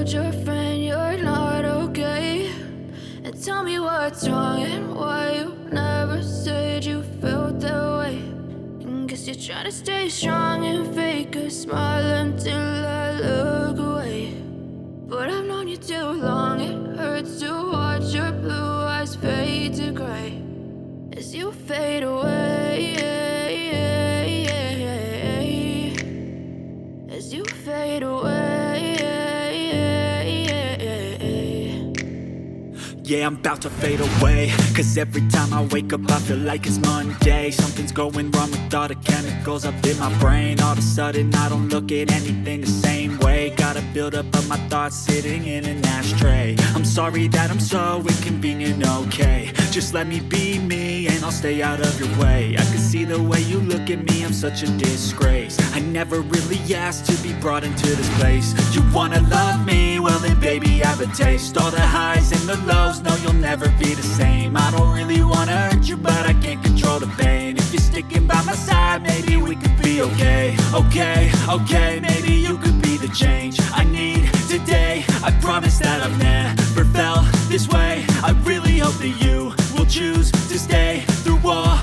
told your friend you're not okay, and tell me what's wrong and why you never said you felt that way. And guess you're trying to stay strong and fake a smile until I look away. But I've known you too long, it hurts to watch your blue eyes fade to gray as you fade away, as you fade away. Yeah, I'm about to fade away, cause every time I wake up I feel like it's Monday. Something's going wrong with all the chemicals up in my brain. All of a sudden I don't look at anything the same way. Gotta build up of my thoughts sitting in an ashtray. I'm sorry that I'm so inconvenient, okay. Just let me be me and I'll stay out of your way. I can see the way you look at me, I'm such a disgrace. I never really asked to be brought into this place. You wanna love me? Well then baby have a taste. All the highs and the lows, no you'll never be the same. I don't really wanna hurt you but I can't control the pain. If you're sticking by my side maybe we could be okay. Okay, maybe you could be the change I need today. I promise that I've never felt this way. I really hope that you will choose to stay through all